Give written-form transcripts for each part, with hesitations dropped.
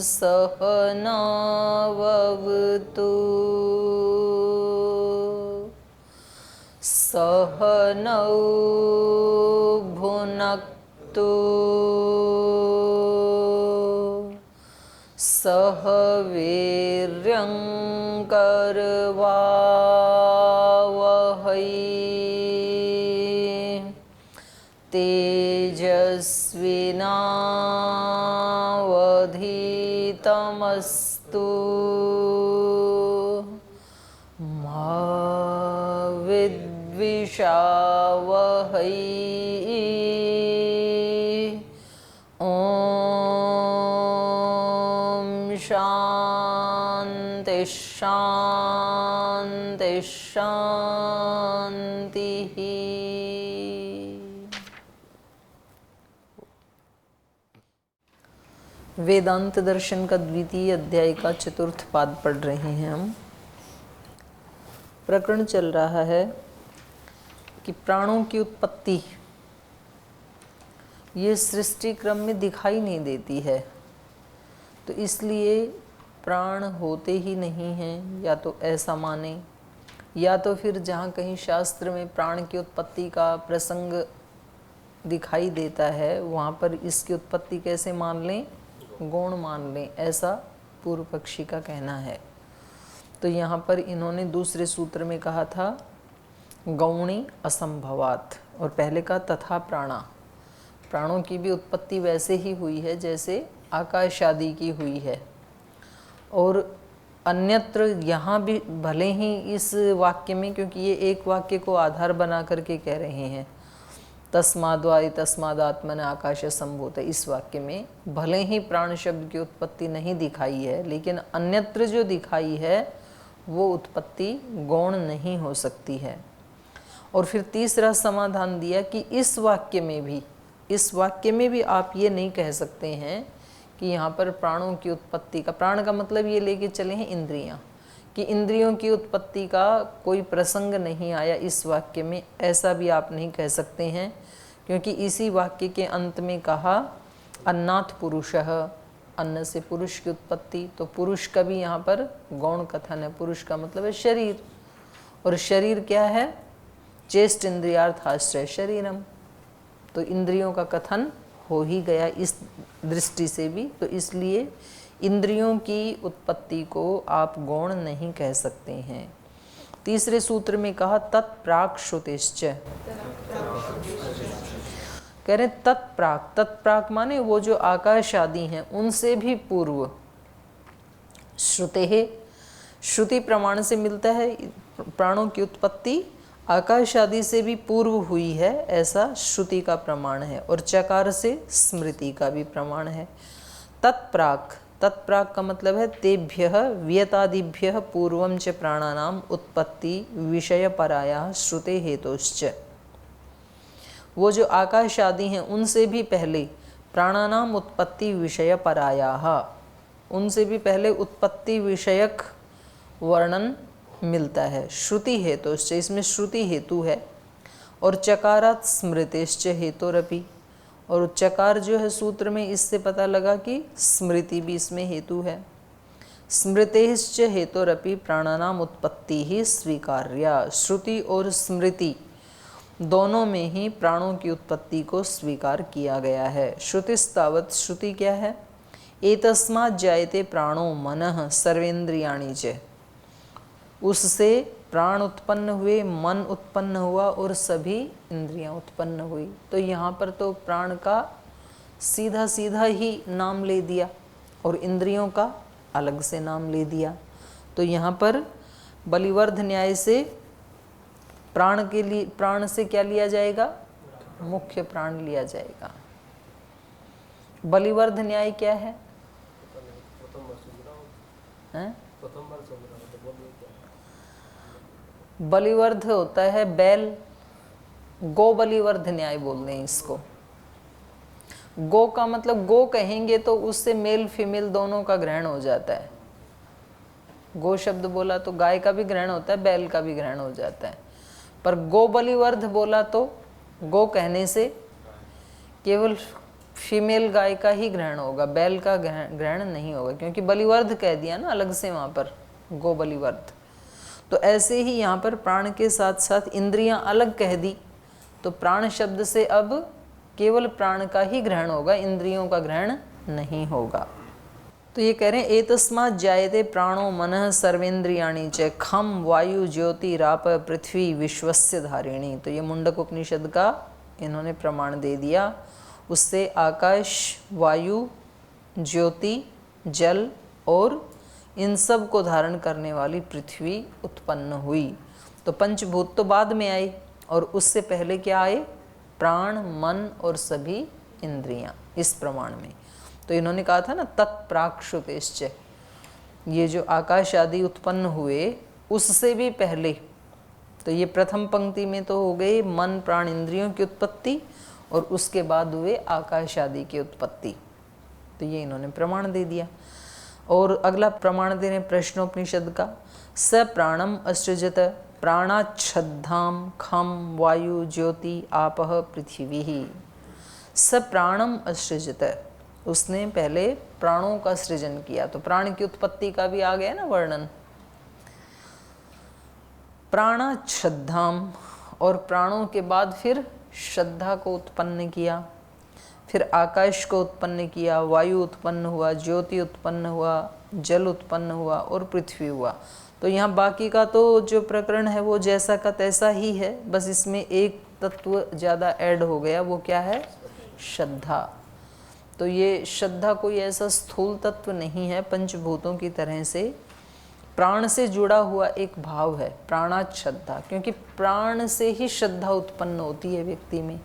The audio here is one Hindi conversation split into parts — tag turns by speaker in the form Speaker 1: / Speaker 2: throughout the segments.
Speaker 1: सहनाववतु सहनौ भुनक्तु सह वीर्यङ्करवावहै तेजस्विनावधीतमस्तु मा विद्विषावहै शांति शांति शांति। वेदांत दर्शन का द्वितीय अध्याय का चतुर्थ पाद पढ़ रहे हैं हम। प्रकरण चल रहा है कि प्राणों की उत्पत्ति ये सृष्टि क्रम में दिखाई नहीं देती है, तो इसलिए प्राण होते ही नहीं हैं, या तो ऐसा माने, या तो फिर जहाँ कहीं शास्त्र में प्राण की उत्पत्ति का प्रसंग दिखाई देता है वहाँ पर इसकी उत्पत्ति कैसे मान लें, गौण मान लें, ऐसा पूर्व पक्षी का कहना है। तो यहाँ पर इन्होंने दूसरे सूत्र में कहा था गौणी असंभवात, और पहले का तथा प्राणों की भी उत्पत्ति वैसे ही हुई है जैसे आकाश आदि की हुई है। और अन्यत्र यहाँ भी भले ही इस वाक्य में, क्योंकि ये एक वाक्य को आधार बना करके कह रहे हैं, तस्माद्वाय तस्मादात्मन आकाश संभूत, इस वाक्य में भले ही प्राण शब्द की उत्पत्ति नहीं दिखाई है, लेकिन अन्यत्र जो दिखाई है वो उत्पत्ति गौण नहीं हो सकती है। और फिर तीसरा समाधान दिया कि इस वाक्य में भी आप ये नहीं कह सकते हैं कि यहाँ पर प्राणों की उत्पत्ति का, प्राण का मतलब ये लेके चले हैं इंद्रियाँ, कि इंद्रियों की उत्पत्ति का कोई प्रसंग नहीं आया इस वाक्य में, ऐसा भी आप नहीं कह सकते हैं, क्योंकि इसी वाक्य के अंत में कहा अन्नात् पुरुषः, अन्न से पुरुष की उत्पत्ति, तो पुरुष का भी यहाँ पर गौण कथन है। पुरुष का मतलब है शरीर, और शरीर क्या है, चेष्ट इंद्रियार्थाश्रय शरीरम, तो इंद्रियों का कथन हो ही गया इस दृष्टि से भी, तो इसलिए इंद्रियों की उत्पत्ति को आप गौण नहीं कह सकते हैं। तीसरे सूत्र में कहा तत्प्राक श्रुतिश्च, कह रहे तत्प्राक माने वो जो आकाश आदि हैं उनसे भी पूर्व, श्रुते है, श्रुति प्रमाण से मिलता है प्राणों की उत्पत्ति आकाश आदि से भी पूर्व हुई है, ऐसा श्रुति का प्रमाण है, और चकार से स्मृति का भी प्रमाण है। तत्प्राक का मतलब है तेभ्यः वियतादिभ्यः पूर्वं च प्राणानाम उत्पत्ति विषय पराया श्रुते हेतुश्च, वो जो आकाश आदि हैं उनसे भी पहले प्राणानाम उत्पत्ति विषय परायाः, उनसे भी पहले उत्पत्ति विषयक वर्णन मिलता है। श्रुति हेतुश्च, इसमें श्रुति हेतु है, और चकारात् स्मृतिश्च हेतुरपि, और चकार जो है सूत्र में इससे पता लगा कि स्मृति भी इसमें हेतु है। स्मृतिश्च हेतुरपि प्राणानाम उत्पत्ति ही स्वीकार्या, श्रुति और स्मृति दोनों में ही प्राणों की उत्पत्ति को स्वीकार किया गया है। श्रुतिस्तावत्, श्रुति क्या है, एतस्मात् जायते प्राणो मनः सर्वेन्द्रियाणि च, उससे प्राण उत्पन्न हुए, मन उत्पन्न हुआ और सभी इंद्रियां उत्पन्न हुई। तो यहाँ पर तो प्राण का सीधा सीधा ही नाम ले दिया और इंद्रियों का अलग से नाम ले दिया। तो यहाँ पर बलिवर्ध न्याय से प्राण के लिए, प्राण से क्या लिया जाएगा, मुख्य प्राण लिया जाएगा। बलिवर्ध न्याय क्या है, बलिवर्ध होता है बैल, गो बलिवर्ध न्याय बोलते हैं इसको। गो का मतलब गो कहेंगे तो उससे मेल फीमेल दोनों का ग्रहण हो जाता है। गो शब्द बोला तो गाय का भी ग्रहण होता है, बैल का भी ग्रहण हो जाता है, पर गो बलिवर्ध बोला तो गो कहने से केवल फीमेल गाय का ही ग्रहण होगा, बैल का ग्रहण नहीं होगा, क्योंकि बलिवर्ध कह दिया ना अलग से वहाँ पर, गो बलिवर्ध। तो ऐसे ही यहाँ पर प्राण के साथ साथ इंद्रियां अलग कह दी, तो प्राण शब्द से अब केवल प्राण का ही ग्रहण होगा, इंद्रियों का ग्रहण नहीं होगा। तो ये कह रहे हैं एतस्मात् जायते प्राणो मनः सर्वेन्द्रियाणि च खम वायु ज्योति राप पृथ्वी विश्वस्य धारिणी। तो ये मुंडक उपनिषद का इन्होंने प्रमाण दे दिया, उससे आकाश, वायु, ज्योति, जल और इन सब को धारण करने वाली पृथ्वी उत्पन्न हुई। तो पंचभूत तो बाद में आए, और उससे पहले क्या आए? प्राण, मन और सभी इंद्रियां, इस प्रमाण में। तो इन्होंने कहा था ना तत्प्राक्श्रुतेश्च, ये जो आकाश आदि उत्पन्न हुए उससे भी पहले, तो ये प्रथम पंक्ति में तो हो गए मन प्राण इंद्रियों की उत्पत्ति, और उसके बाद हुए आकाश आदि की उत्पत्ति। तो ये इन्होंने प्रमाण दे दिया। और अगला प्रमाण दे रहे हैं प्रश्नोपनिषद का, स प्राणम असृजत प्राणाच्छद्धाम खम वायु ज्योति आपः पृथ्वी ही। स प्राणम असृजत, उसने पहले प्राणों का सृजन किया। तो प्राण की उत्पत्ति का भी आ गया ना वर्णन। प्राणाच्छद्धाम, और प्राणों के बाद फिर श्रद्धा को उत्पन्न किया, फिर आकाश को उत्पन्न किया, वायु उत्पन्न हुआ, ज्योति उत्पन्न हुआ, जल उत्पन्न हुआ और पृथ्वी हुआ। तो यहाँ बाकी का तो जो प्रकरण है वो जैसा का तैसा ही है, बस इसमें एक तत्व ज़्यादा ऐड हो गया, वो क्या है? श्रद्धा। तो ये श्रद्धा कोई ऐसा स्थूल तत्व नहीं है, पंचभूतों की तरह से प्राण से जुड़ा हुआ एक भाव है, प्राणात् श्रद्धा, क्योंकि प्राण से ही श्रद्धा उत्पन्न होती है व्यक्ति में।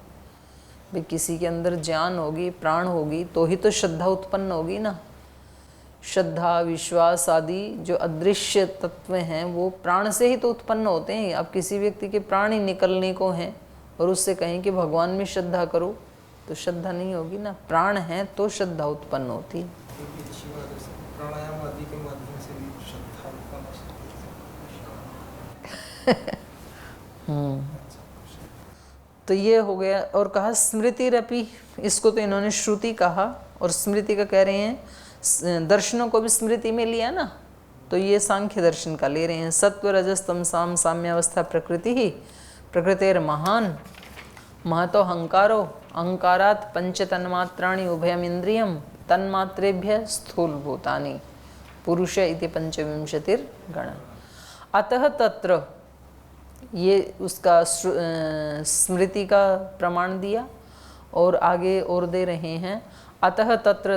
Speaker 1: भाई किसी के अंदर जान होगी, प्राण होगी, तो ही तो श्रद्धा उत्पन्न होगी ना। श्रद्धा, विश्वास आदि जो अदृश्य तत्व हैं वो प्राण से ही तो उत्पन्न होते हैं। अब किसी व्यक्ति के प्राण ही निकलने को हैं और उससे कहें कि भगवान में श्रद्धा करो, तो श्रद्धा नहीं होगी ना। प्राण है तो श्रद्धा उत्पन्न होती है।
Speaker 2: प्राणायाम आदि के माध्यम से भी श्रद्धा उत्पन्न
Speaker 1: तो ये हो गया। और कहा स्मृतिरपि, इसको तो इन्होंने श्रुति कहा, और स्मृति का कह रहे हैं दर्शनों को भी स्मृति में लिया ना, तो ये सांख्य दर्शन का ले रहे हैं। सत्व रजस तमसाम साम्यावस्था प्रकृति ही प्रकृतेर महान महतो अहंकारो अहंकारात् पंच तन्मात्राणि उभयम इंद्रियम तन्मात्रेभ्य स्थूल भूतानि पुरुष इति पंचविंशतिर गण। अतः तत्र, ये उसका स्मृति का प्रमाण दिया, और आगे और दे रहे हैं अतः तत्र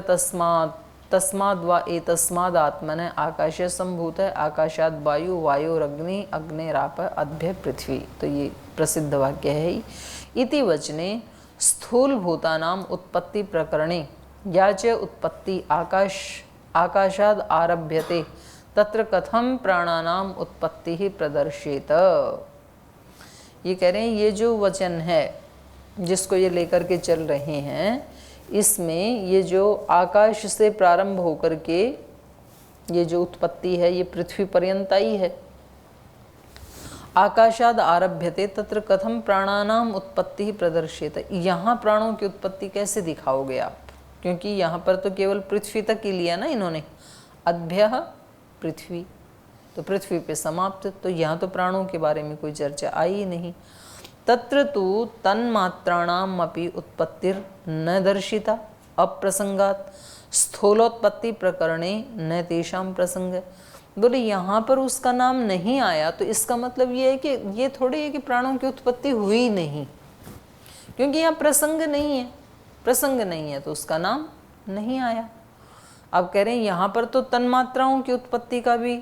Speaker 1: तस्माद् वा एतस्माद् आत्मन आकाश संभूत है आकाशाद वायु वायुरग्नि अग्निराप अद्भ्य पृथ्वी। तो ये प्रसिद्ध वाक्य है ही। इति वचने स्थूल भूतानाम उत्पत्ति प्रकरणे या च उत्पत्ति आकाशाद आरभ्यते तत्र कथम प्राणानाम उत्पत्ति ही प्रदर्शित। ये कह रहे हैं ये जो वचन है जिसको ये लेकर के चल रहे हैं, इसमें ये जो आकाश से प्रारंभ होकर के ये जो उत्पत्ति है ये पृथ्वी पर्यंत आई है। आकाशाद आरभ्यते तत्र कथम प्राणानाम उत्पत्ति ही प्रदर्शित। यहाँ प्राणों की उत्पत्ति कैसे दिखाओगे आप, क्योंकि यहाँ पर तो केवल पृथ्वी तक ही लिया ना इन्होंने, अद्भ्यः पृथ्वी, तो पृथ्वी पे समाप्त। तो यहाँ तो प्राणों के बारे में कोई चर्चा आई ही नहीं। तत्र तु तन्मात्राणाम अपि उत्पत्तिर न दर्शिता अप्रसंगात स्थूलोत्पत्ति प्रकरणे न तेषां प्रसंग। बोले यहाँ पर उसका नाम नहीं आया, तो इसका मतलब ये है कि ये थोड़ी है कि प्राणों की उत्पत्ति हुई नहीं, क्योंकि यहाँ प्रसंग नहीं है। प्रसंग नहीं है तो उसका नाम नहीं आया। अब कह रहे हैं यहाँ पर तो तन्मात्राओं की उत्पत्ति का भी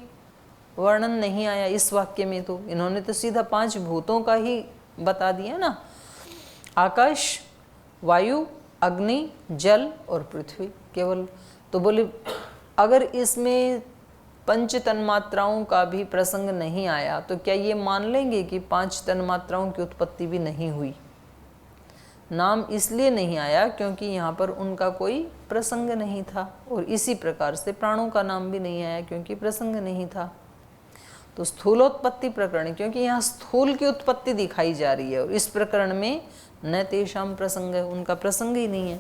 Speaker 1: वर्णन नहीं आया इस वाक्य में। तो इन्होंने तो सीधा 5 भूतों का ही बता दिया ना, आकाश, वायु, अग्नि, जल और पृथ्वी केवल। तो बोले अगर इसमें पंच तन्मात्राओं का भी प्रसंग नहीं आया तो क्या ये मान लेंगे कि 5 तन्मात्राओं की उत्पत्ति भी नहीं हुई? नाम इसलिए नहीं आया क्योंकि यहाँ पर उनका कोई प्रसंग नहीं था, और इसी प्रकार से प्राणों का नाम भी नहीं आया क्योंकि प्रसंग नहीं था। तो स्थूलोत्पत्ति प्रकरण, क्योंकि यहाँ स्थूल की उत्पत्ति दिखाई जा रही है, और इस प्रकरण में न तेषां प्रसंग है, उनका प्रसंग ही नहीं है।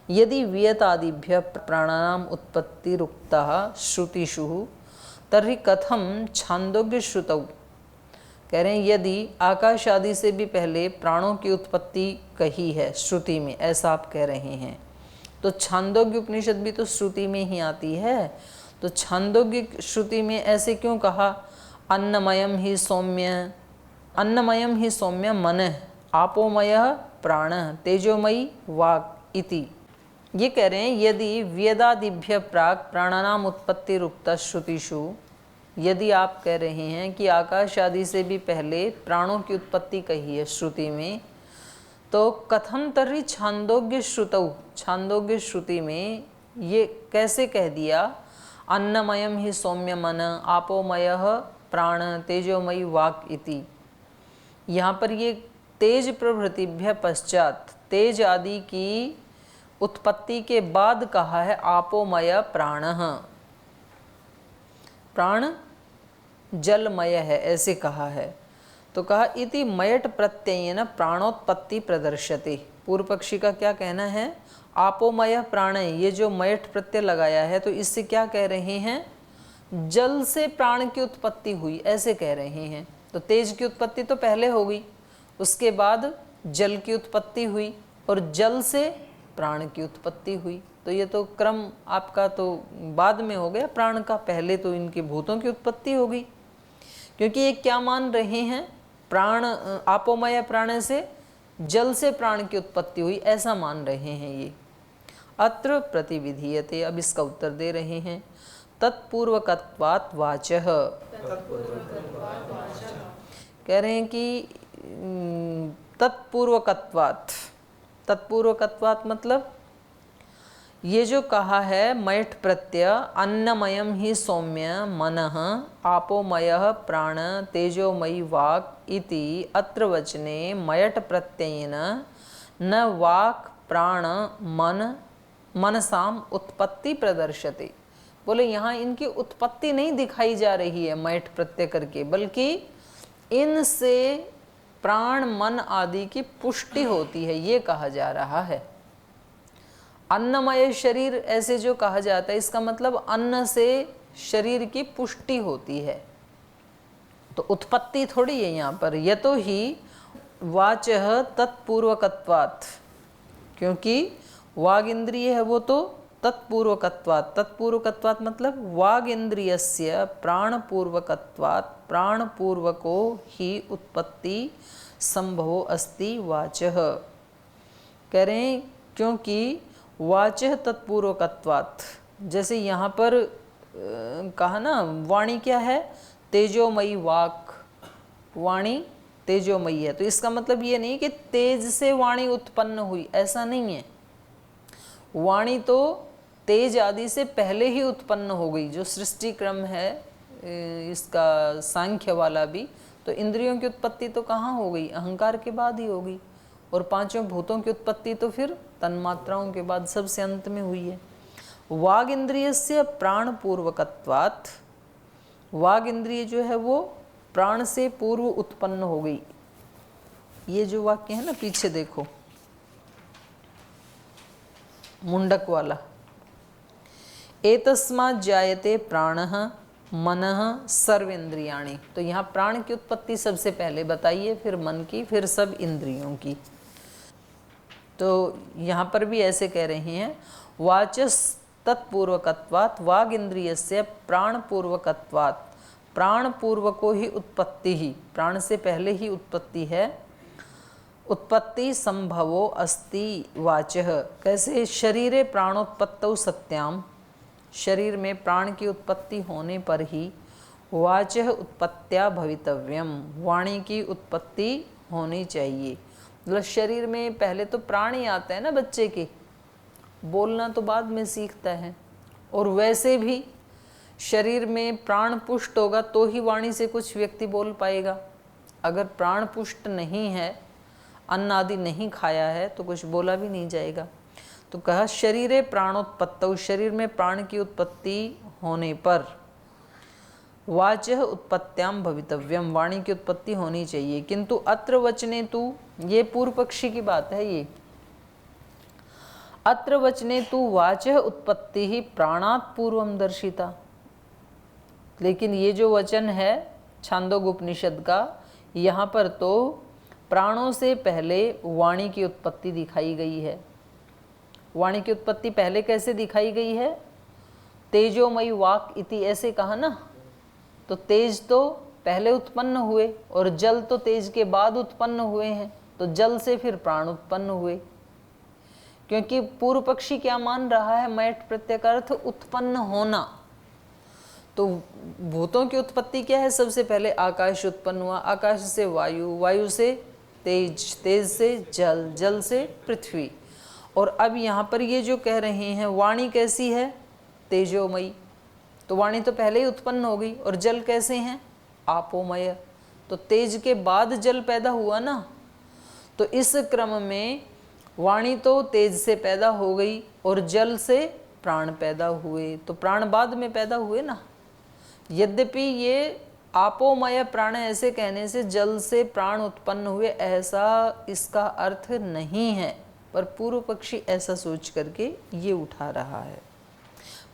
Speaker 1: यदि वियतादिभ्य प्राणानाम उत्पत्तिरुक्तः श्रुतिषु तर्हि कथम छांदोग्य श्रुतौ। कह रहे हैं यदि आकाश आदि से भी पहले प्राणों की उत्पत्ति कही है श्रुति में, ऐसा आप कह रहे हैं, तो छांदोग्य उपनिषद भी तो श्रुति में ही आती है। तो छांदोग्य श्रुति में ऐसे क्यों कहा? अन्नमयम ही सौम्य, अन्नमयम ही सौम्य मनः, आपोमय प्राण, तेजोमयी वाक् इति। ये कह रहे हैं यदि वेदादिभ्य प्राक प्राणानाम उत्पत्ति रुक्ता श्रुतिषु, यदि आप कह रहे हैं कि आकाश आदि से भी पहले प्राणों की उत्पत्ति कही है श्रुति में, तो कथम तर्हि छांदोग्य श्रुतौ, छांदोग्य श्रुति में ये कैसे कह दिया? अन्नमयम ही सौम्य मन, आपोमय प्राण, तेजोमयी वाक् इति। यहाँ पर ये तेज प्रभृतिभ्य पश्चात, तेज आदि की उत्पत्ति के बाद कहा है आपोमय प्राणः, प्राण जलमय है, ऐसे कहा है। तो कहा इति मयट प्रत्ययेन प्राणोत्पत्ति प्रदर्शते। पूर्व पक्षी का क्या कहना है? आपोमय प्राण, ये जो मयट प्रत्यय लगाया है तो इससे क्या कह रहे हैं? जल से प्राण की उत्पत्ति हुई, ऐसे कह रहे हैं। तो तेज की उत्पत्ति तो पहले हो गई, उसके बाद जल की उत्पत्ति हुई और जल से प्राण की उत्पत्ति हुई। तो ये तो क्रम आपका तो बाद में हो गया प्राण का, पहले तो इनके भूतों की उत्पत्ति हो गई। क्योंकि ये क्या मान रहे हैं? प्राण, आपोमय प्राण से जल से प्राण की उत्पत्ति हुई, ऐसा मान रहे हैं ये। अत्र प्रतिविधीयते, अब इसका उत्तर दे रहे हैं। तत्पूर्वकत्वात् वाचः, कह रहे हैं कि तत्पूर्वकत्वात्, तत्पूर्वकत्वात् मतलब ये जो कहा है मयट प्रत्यय अन्नमयम ही सौम्य मनः, आपोमयः प्राण, तेजोमयी वाक् इति अत्र वचने मयट प्रत्ययेन न वाक् प्राण मन मनसाम उत्पत्ति प्रदर्शते। बोले यहाँ इनकी उत्पत्ति नहीं दिखाई जा रही है मयट प्रत्यय करके, बल्कि इनसे प्राण मन आदि की पुष्टि होती है, ये कहा जा रहा है। अन्नमय शरीर ऐसे जो कहा जाता है, इसका मतलब अन्न से शरीर की पुष्टि होती है, तो उत्पत्ति थोड़ी है यहाँ पर। यतो ही वाचः तत्पूर्वकत्वात्, क्योंकि वाग इंद्रिय है वो तो तत्पूर्वकत्वात्, तत्पूर्वकत्वात् मतलब वाग इंद्रियस्य प्राणपूर्वकत्वात्, प्राणपूर्वको ही उत्पत्ति संभवो अस्ति वाचः। कह रहे हैं क्योंकि वाचः तत्पूर्वकत्वात्, जैसे यहाँ पर कहा ना वाणी क्या है? तेजोमयी वाक्, वाणी तेजोमयी है। तो इसका मतलब ये नहीं कि तेज से वाणी उत्पन्न हुई, ऐसा नहीं है। वाणी तो तेज आदि से पहले ही उत्पन्न हो गई। जो सृष्टि क्रम है इसका सांख्य वाला भी, तो इंद्रियों की उत्पत्ति तो कहाँ हो गई? अहंकार के बाद ही हो गई। और पांचों भूतों की उत्पत्ति तो फिर तन्मात्राओं के बाद सबसे अंत में हुई है। वाग इंद्रियस्य प्राणपूर्वकत्वात्, वाग इंद्रिय जो है वो प्राण से पूर्व उत्पन्न हो गई। ये जो वाक्य है ना, पीछे देखो मुंडक वाला, एतस्मात् जायते प्राणः मनः सर्वेंद्रियाणि। तो यहाँ प्राण की उत्पत्ति सबसे पहले बताइए, फिर मन की, फिर सब इंद्रियों की। तो यहाँ पर भी ऐसे कह रहे हैं, वाचस् तत्पूर्वकत्वात् वाग इंद्रियस्य प्राणपूर्वकत्वात्, प्राण पूर्वको ही उत्पत्ति ही, प्राण से पहले ही उत्पत्ति है, उत्पत्ति संभवो अस्ति वाचः। कैसे? शरीरे प्राणोत्पत्तौ सत्याम, शरीर में प्राण की उत्पत्ति होने पर ही वाचः उत्पत्त्या भवितव्यम, वाणी की उत्पत्ति होनी चाहिए। मतलब शरीर में पहले तो प्राण ही आता है ना बच्चे के, बोलना तो बाद में सीखता है। और वैसे भी शरीर में प्राण पुष्ट होगा तो ही वाणी से कुछ व्यक्ति बोल पाएगा। अगर प्राण पुष्ट नहीं है, अन्न आदि नहीं खाया है, तो कुछ बोला भी नहीं जाएगा। तो कहा शरीरे प्राणोत्पत्तौ, शरीर में प्राण की उत्पत्ति होने पर वाचः उत्पत्त्याम भवितव्यम, वाणी की उत्पत्ति होनी चाहिए। किंतु अत्र वचने तु, ये पूर्व पक्षी की बात है, ये अत्र वचने तु वाचः उत्पत्ति ही प्राणात् पूर्वम दर्शिता। लेकिन ये जो वचन है छांदोग्य उपनिषद का, यहाँ पर तो प्राणों से पहले वाणी की उत्पत्ति दिखाई गई है। वाणी की उत्पत्ति पहले कैसे दिखाई गई है? तेजोमयी वाक इति ऐसे कहा ना। तो तेज तो पहले उत्पन्न हुए और जल तो तेज के बाद उत्पन्न हुए हैं, तो जल से फिर प्राण उत्पन्न हुए। क्योंकि पूर्व पक्षी क्या मान रहा है? मयट प्रत्यय का अर्थ उत्पन्न होना। तो भूतों की उत्पत्ति क्या है? सबसे पहले आकाश उत्पन्न हुआ, आकाश से वायु, वायु से तेज, तेज से जल, जल से पृथ्वी। और अब यहाँ पर ये जो कह रहे हैं वाणी कैसी है? तेजोमयी। तो वाणी तो पहले ही उत्पन्न हो गई। और जल कैसे हैं? आपोमय। तो तेज के बाद जल पैदा हुआ ना। तो इस क्रम में वाणी तो तेज से पैदा हो गई और जल से प्राण पैदा हुए। तो प्राण बाद में पैदा हुए ना। यद्यपि ये आपोमय प्राण ऐसे कहने से जल से प्राण उत्पन्न हुए ऐसा इसका अर्थ नहीं है, पर पूर्व पक्षी ऐसा सोच करके ये उठा रहा है।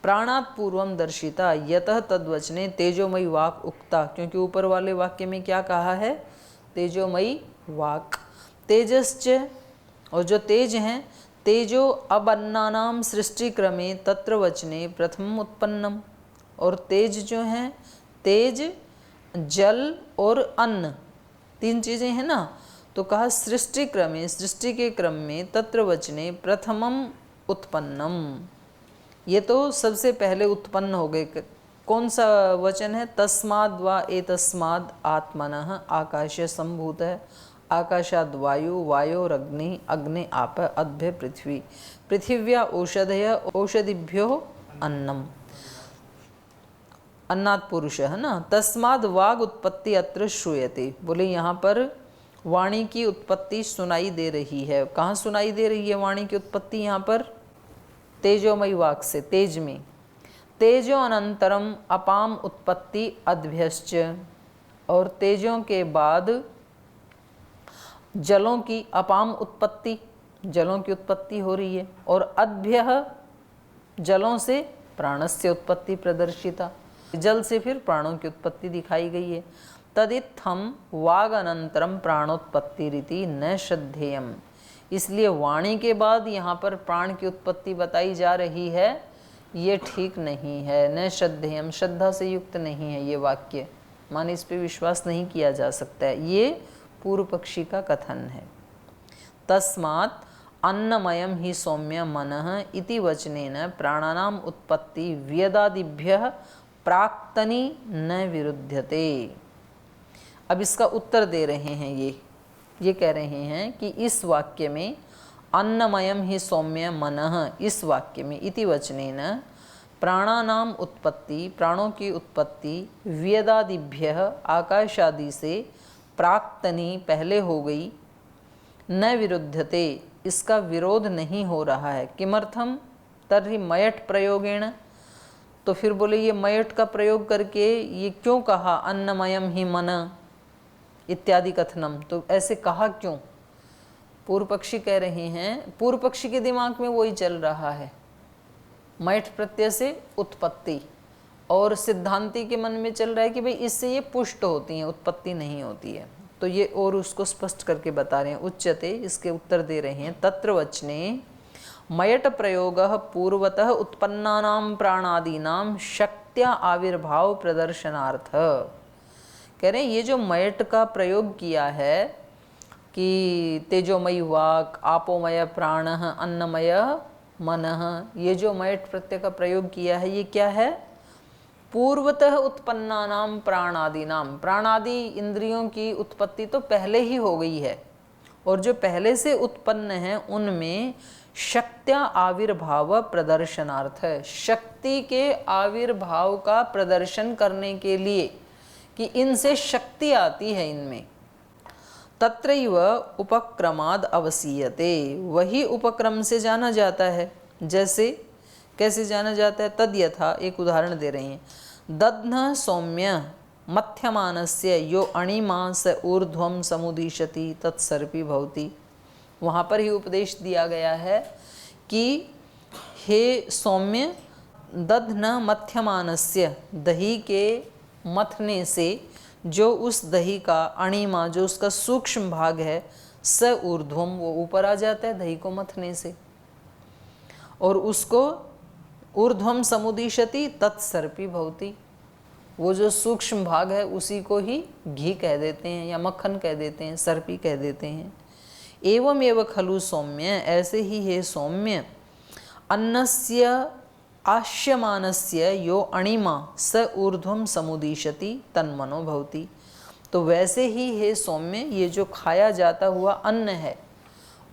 Speaker 1: प्राणात् पूर्वम दर्शिता यतः तद्वचने तेजोमयी वाक उक्ता। क्योंकि ऊपर वाले वाक्य में क्या कहा है? तेजोमयी वाक। तेजश्च, और जो तेज हैं, तेजो अबन्नानाम सृष्टि क्रमे तत्र वचने प्रथम उत्पन्नम। और तेज जो हैं, तेज, जल और अन्न, तीन चीज़ें हैं ना। तो कहा सृष्टि क्रमे, सृष्टि के क्रम में तत्र वचने प्रथमम उत्पन्नम। ये तो सबसे पहले उत्पन्न हो गए। कौन सा वचन है? तस्माद् वा एतस्माद् आत्मनः आकाशे संभूतः, आकाशाद् वायु, वायोरग्नि, अग्नि आप, अद्भ्य पृथ्वी, पृथिव्या औषधय, औषधिभ्यो अन्नम। अन्नात् पुरुष है ना। तस्माद् वाग उत्पत्ति अत्र श्रूयते। बोले यहाँ पर वाणी की उत्पत्ति सुनाई दे रही है। कहाँ सुनाई दे रही है वाणी की उत्पत्ति? यहाँ पर तेजोमयी वाक से, तेज में। तेजो अनंतरम अपाम उत्पत्ति अद्भ्यश्च। और तेजों के बाद जलों की अपाम उत्पत्ति, जलों की उत्पत्ति हो रही है। और अद्भ्य, जलों से प्राणस्य उत्पत्ति प्रदर्शिता, जल से फिर प्राणों की उत्पत्ति दिखाई गई है। तदित्थम वाग अनंतरम प्राणोत्पत्ति रीति न श्रद्धेयम। इसलिए वाणी के बाद यहाँ पर प्राण की उत्पत्ति बताई जा रही है, ये ठीक नहीं है। न श्रद्धेयम, श्रद्धा से युक्त नहीं है ये वाक्य, माने इस पे विश्वास नहीं किया जा सकता है। ये पूर्व पक्षी का कथन है। तस्मात् अन्नमयम ही सौम्य मनः इति वचनेन प्राणानाम उत्पत्ति व्यदादिभ्यः प्राक्तनी न विरुध्यते। अब इसका उत्तर दे रहे हैं ये कह रहे हैं कि इस वाक्य में अन्नमयम ही सौम्य मनः, इस वाक्य में इति वचनेन प्राणानाम उत्पत्ति, प्राणों की उत्पत्ति, व्यदादिभ्यः आकाश आदि से, प्राक्तनी पहले हो गई, न विरुध्यते इसका विरोध नहीं हो रहा है। किमर्थम? तर्हि मयट प्रयोगेण। तो फिर बोले ये मयट का प्रयोग करके ये क्यों कहा अन्नमयम ही मन इत्यादि कथनम? तो ऐसे कहा क्यों? पूर्व पक्षी कह रहे हैं, पूर्व पक्षी के दिमाग में वही चल रहा है, मयट प्रत्यय से उत्पत्ति, और सिद्धांति के मन में चल रहा है कि भाई इससे ये पुष्ट होती हैं, उत्पत्ति नहीं होती है। तो ये और उसको स्पष्ट करके बता रहे हैं। उच्यते, इसके उत्तर दे रहे हैं, तत्र वचने मयट प्रयोगः पूर्वतः उत्पन्नानां प्राणादीनां शक्त्या आविर्भाव प्रदर्शनार्थ। कह रहे हैं ये जो मयट का प्रयोग किया है कि तेजोमयी वाक, आपोमय प्राणः, अन्नमय मनः, ये जो मयट प्रत्यय का प्रयोग किया है ये क्या है? पूर्वतः उत्पन्नानां प्राणादीनां, प्राणादि इंद्रियों की उत्पत्ति तो पहले ही हो गई है, और जो पहले से उत्पन्न है उनमें शक्त्या आविर्भाव प्रदर्शनार्थ है, शक्ति के आविर्भाव का प्रदर्शन करने के लिए कि इनसे शक्ति आती है इनमें। तत्रैव उपक्रमाद अवसीयते, वही उपक्रम से जाना जाता है। जैसे कैसे जाना जाता है? तद यथा, एक उदाहरण दे रहे हैं, दध्न सौम्य मध्यमानस्य यो अणिमा स ऊर्ध्वम समुदीशति तत्सर्पी भवति। वहाँ पर ही उपदेश दिया गया है कि हे सौम्य, दध्न मथ्यमानस्य, दही के मथने से जो उस दही का अणिमा, जो उसका सूक्ष्म भाग है, स ऊर्ध्वम, वो ऊपर आ जाता है दही को मथने से, और उसको ऊर्ध्वम समुदिशति तत्सर्पी भवति, वो जो सूक्ष्म भाग है उसी को ही घी कह देते हैं या मक्खन कह देते हैं, सर्पी कह देते हैं। एवं एव खलु सौम्य, ऐसे ही है सौम्य, अन्नस्य आश्यमानस्य यो अणिमा स ऊर्ध्वम समुदिशति तन्मनो भवति। तो वैसे ही है सौम्य, ये जो खाया जाता हुआ अन्न है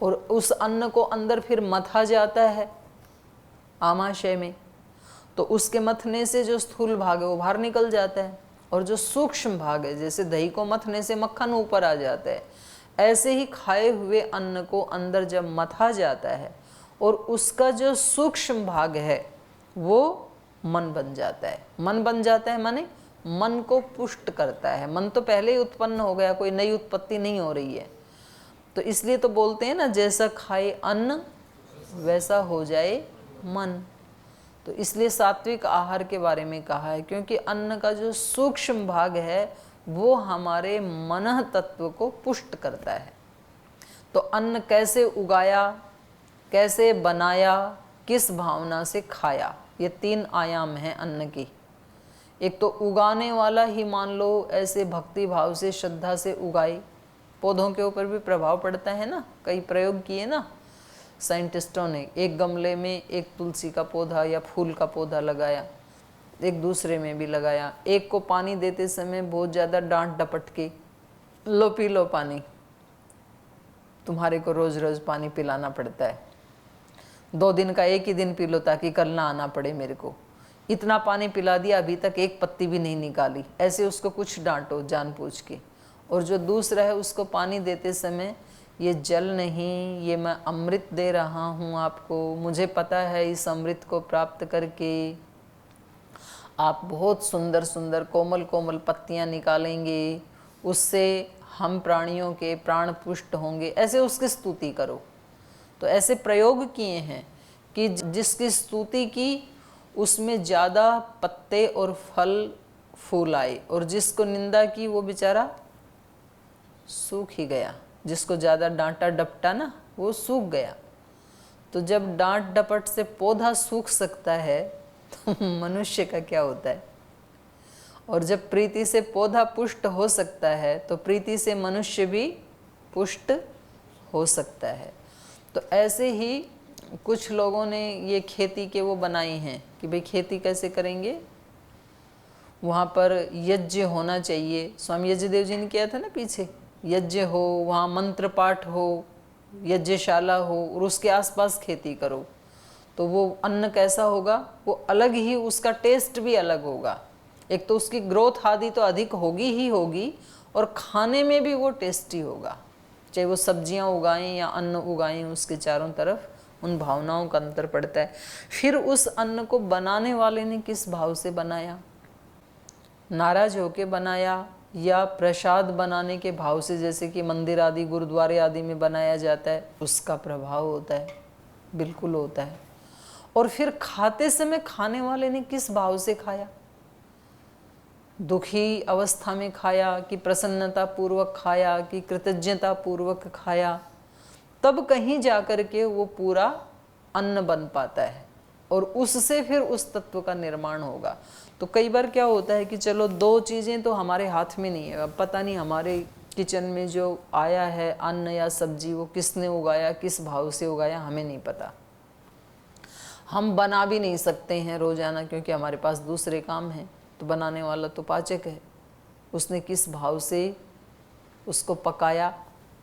Speaker 1: और उस अन्न को अंदर फिर मथा जाता है आमाशय में, तो उसके मथने से जो स्थूल भाग है वो बाहर निकल जाता है, और जो सूक्ष्म भाग है, जैसे दही को मथने से मक्खन ऊपर आ जाता है, ऐसे ही खाए हुए अन्न को अंदर जब मथा जाता है और उसका जो सूक्ष्म भाग है वो मन बन जाता है। मन बन जाता है माने मन को पुष्ट करता है। मन तो पहले ही उत्पन्न हो गया, कोई नई उत्पत्ति नहीं हो रही है। तो इसलिए तो बोलते हैं ना, जैसा खाए अन्न वैसा हो जाए मन। तो इसलिए सात्विक आहार के बारे में कहा है, क्योंकि अन्न का जो सूक्ष्म भाग है वो हमारे मन तत्व को पुष्ट करता है। तो अन्न कैसे उगाया, कैसे बनाया, किस भावना से खाया, ये 3 आयाम हैं अन्न की। एक तो उगाने वाला ही मान लो ऐसे भक्ति भाव से, श्रद्धा से उगाई, पौधों के ऊपर भी प्रभाव पड़ता है ना, कई प्रयोग किए ना साइंटिस्टों ने। एक गमले में एक तुलसी का पौधा या फूल का पौधा लगाया, एक दूसरे में भी लगाया, एक को पानी देते समय बहुत ज़्यादा डांट डपट के, लो पी लो पानी, तुम्हारे को रोज़ रोज़ पानी पिलाना पड़ता है, 2 दिन का एक ही दिन पी लो ताकि कल ना आना पड़े मेरे को, इतना पानी पिला दिया अभी तक एक पत्ती भी नहीं निकाली, ऐसे उसको कुछ डांटो जानबूझ के। और जो दूसरा है उसको पानी देते समय, ये जल नहीं, ये मैं अमृत दे रहा हूँ आपको, मुझे पता है इस अमृत को प्राप्त करके आप बहुत सुंदर सुंदर कोमल कोमल पत्तियाँ निकालेंगे, उससे हम प्राणियों के प्राण पुष्ट होंगे, ऐसे उसकी स्तुति करो। तो ऐसे प्रयोग किए हैं कि जिसकी स्तुति की उसमें ज़्यादा पत्ते और फल फूल आए, और जिसको निंदा की वो बेचारा सूख ही गया। जिसको ज़्यादा डांटा डपटा ना, वो सूख गया। तो जब डांट डपट से पौधा सूख सकता है तो मनुष्य का क्या होता है। और जब प्रीति से पौधा पुष्ट हो सकता है तो प्रीति से मनुष्य भी पुष्ट हो सकता है। तो ऐसे ही कुछ लोगों ने ये खेती के वो बनाई हैं कि भाई खेती कैसे करेंगे, वहाँ पर यज्ञ होना चाहिए। स्वामी यज्ञदेव जी ने किया था ना पीछे, यज्ञ हो, वहाँ मंत्र पाठ हो, यज्ञशाला हो, और उसके आसपास खेती करो। तो वो अन्न कैसा होगा, वो अलग ही, उसका टेस्ट भी अलग होगा। एक तो उसकी ग्रोथ आदि तो अधिक होगी ही होगी, और खाने में भी वो टेस्टी होगा। चाहे वो सब्जियां उगाएं या अन्न उगाएं, उसके चारों तरफ उन भावनाओं का अंतर पड़ता है। फिर उस अन्न को बनाने वाले ने किस भाव से बनाया, नाराज होके बनाया या प्रसाद बनाने के भाव से, जैसे कि मंदिर आदि गुरुद्वारे आदि में बनाया जाता है, उसका प्रभाव होता है, बिल्कुल होता है। और फिर खाते समय खाने वाले ने किस भाव से खाया, दुखी अवस्था में खाया कि प्रसन्नता पूर्वक खाया कि कृतज्ञता पूर्वक खाया, तब कहीं जाकर के वो पूरा अन्न बन पाता है और उससे फिर उस तत्व का निर्माण होगा। तो कई बार क्या होता है कि चलो 2 चीज़ें तो हमारे हाथ में नहीं है, अब पता नहीं हमारे किचन में जो आया है अन्न या सब्जी वो किसने उगाया, किस भाव से उगाया, हमें नहीं पता। हम बना भी नहीं सकते हैं रोज़ाना, क्योंकि हमारे पास दूसरे काम हैं। तो बनाने वाला तो पाचक है, उसने किस भाव से उसको पकाया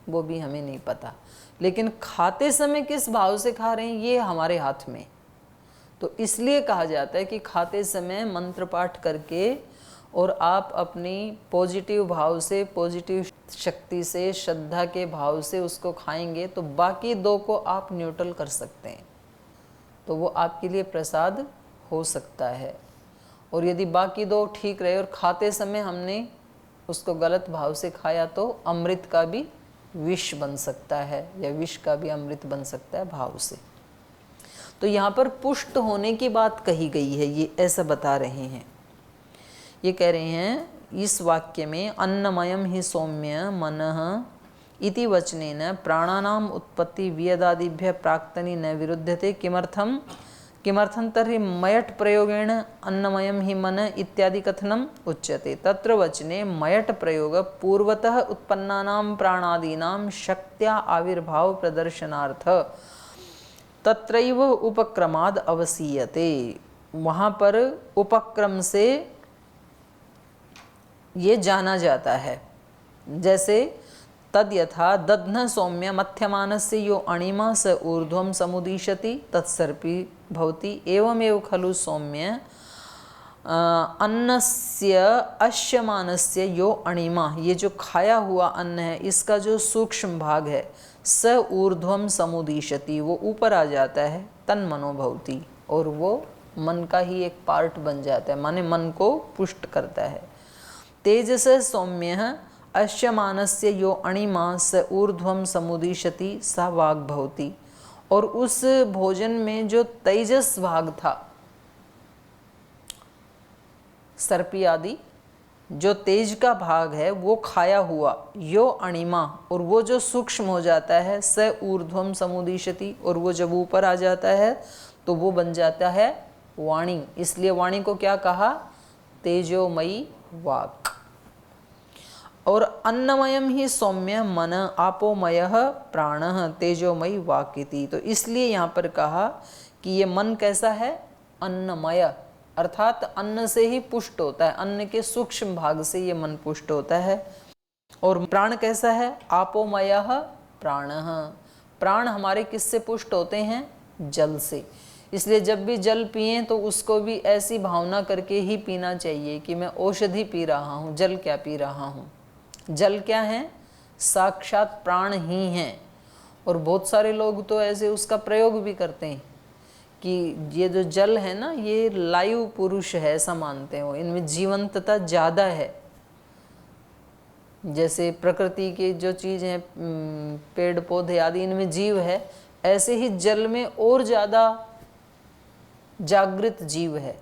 Speaker 1: वो भी हमें नहीं पता। लेकिन खाते समय किस भाव से खा रहे हैं ये हमारे हाथ में। तो इसलिए कहा जाता है कि खाते समय मंत्र पाठ करके और आप अपनी पॉजिटिव भाव से, पॉजिटिव शक्ति से, श्रद्धा के भाव से उसको खाएंगे तो बाकी 2 को आप न्यूट्रल कर सकते हैं, तो वो आपके लिए प्रसाद हो सकता है। और यदि बाकी 2 ठीक रहे और खाते समय हमने उसको गलत भाव से खाया तो अमृत का भी विष बन सकता है या विष का भी अमृत बन सकता है भाव से। तो यहाँ पर पुष्ट होने की बात कही गई है, ये ऐसा बता रहे हैं। ये कह रहे हैं इस वाक्य में अन्नमयम ही सौम्य मनः इति वचनेन प्राणानाम उत्पत्ति वियदादिभ्य प्राक्तनी न विरुध्यते। किमर्थम किमर्थं तर्हि मयट प्रयोगेण अन्नमयम ही मन इत्यादि कथनम उच्यते। तत्र वचने मयट प्रयोग पूर्वतः उत्पन्नानां प्राणादीनां शक्त्या आविर्भाव प्रदर्शनार्थ तत्रैव उपक्रमाद अवसीयते। वहाँ पर उपक्रम से ये जाना जाता है। जैसे तद यथा दध्न सौम्य मथ्यमानस्य यो अणिमा स ऊर्ध्वं समुदीशति तत्सर्पी भवति एवमेव खलु सौम्य अन्नस्य अश्यमानस्य यो अणिमा, ये जो खाया हुआ अन्न है इसका जो सूक्ष्म भाग है स ऊर्ध्वं समुदीशति, वो ऊपर आ जाता है, तन मनो भवति, और वो मन का ही एक पार्ट बन जाता है, माने मन को पुष्ट करता है। तेजस सौम्य अश्यमानस्य यो अणिमा स ऊर्ध्वं समुदीशति स वाग् भवति, और उस भोजन में जो तेजस भाग था, सर्पी आदि जो तेज का भाग है वो खाया हुआ, यो अणिमा, और वो जो सूक्ष्म हो जाता है स ऊर्ध्वं समुदीशति, और वो जब ऊपर आ जाता है तो वो बन जाता है वाणी। इसलिए वाणी को क्या कहा? तेजोमयी वाक्। और अन्नमयम ही सौम्य मन आपोमय प्राणः तेजोमयी वाक् इति। तो इसलिए यहाँ पर कहा कि ये मन कैसा है? अन्नमय, अर्थात अन्न से ही पुष्ट होता है, अन्न के सूक्ष्म भाग से ये मन पुष्ट होता है। और प्राण कैसा है? आपोमय प्राणः, प्राण हमारे किससे पुष्ट होते हैं? जल से। इसलिए जब भी जल पिए तो उसको भी ऐसी भावना करके ही पीना चाहिए कि मैं औषधि पी रहा हूँ, जल क्या पी रहा हूँ। जल क्या है? साक्षात प्राण ही हैं। और बहुत सारे लोग तो ऐसे उसका प्रयोग भी करते हैं कि ये जो जल है ना, ये लायु पुरुष है, ऐसा मानते हैं वो, इनमें जीवंतता ज़्यादा है। जैसे प्रकृति के जो चीज़ हैं, पेड़ पौधे आदि, इनमें जीव है, ऐसे ही जल में और ज़्यादा जागृत जीव है।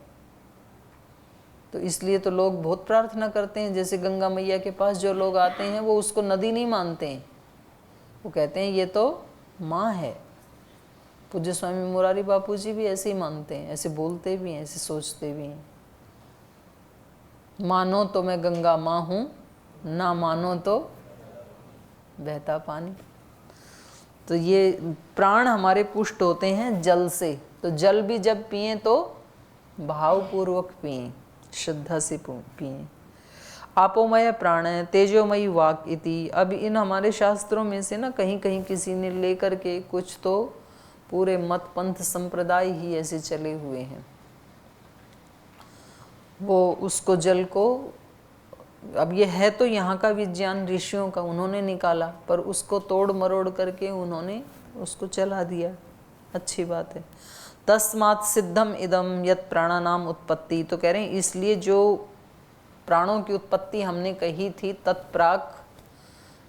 Speaker 1: तो इसलिए तो लोग बहुत प्रार्थना करते हैं। जैसे गंगा मैया के पास जो लोग आते हैं वो उसको नदी नहीं मानते हैं, वो कहते हैं ये तो माँ है। पूज्य स्वामी मुरारी बापू जी भी ऐसे ही मानते हैं, ऐसे बोलते भी हैं, ऐसे सोचते भी हैं। मानो तो मैं गंगा माँ हूँ, ना मानो तो बहता पानी। तो ये प्राण हमारे पुष्ट होते हैं जल से। तो जल भी जब पिएं तो भावपूर्वक पिएं, श्रद्धा से पिएं। आपोमय प्राण तेजोमयी वाक् इति। अब इन हमारे शास्त्रों में से ना कहीं कहीं किसी ने लेकर के, कुछ तो पूरे मत पंथ संप्रदाय ही ऐसे चले हुए हैं, वो उसको जल को, अब ये है तो यहाँ का विज्ञान ऋषियों का, उन्होंने निकाला, पर उसको तोड़ मरोड़ करके उन्होंने उसको चला दिया। अच्छी बात है। तस्मात् सिद्धम इदम यत् प्राणानाम उत्पत्ति। तो कह रहे हैं इसलिए जो प्राणों की उत्पत्ति हमने कही थी, तत्प्राक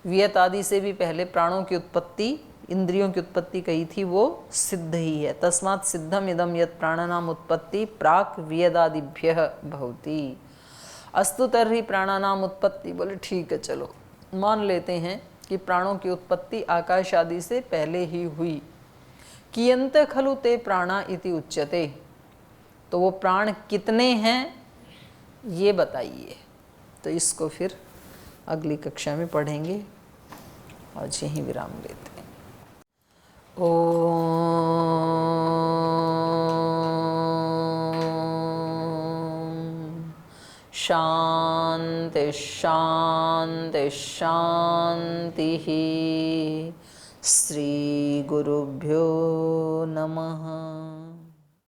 Speaker 1: वियत आदि से भी पहले प्राणों की उत्पत्ति, इंद्रियों की उत्पत्ति कही थी, वो सिद्ध ही है। तस्मात् सिद्धम इदम यत् प्राणानाम उत्पत्ति प्राक वियदादिभ्यः भवति। अस्तु तर्हि प्राणानाम उत्पत्ति। बोले ठीक है, चलो मान लेते हैं कि प्राणों की उत्पत्ति आकाश आदि से पहले ही हुई। कियंत खलु ते प्राणा इति उच्यते। तो वो प्राण कितने हैं ये बताइए। तो इसको फिर अगली कक्षा में पढ़ेंगे। आज यहीं विराम लेते हैं। ओम शांति शांति शांति। श्री गुरुभ्यो नमः।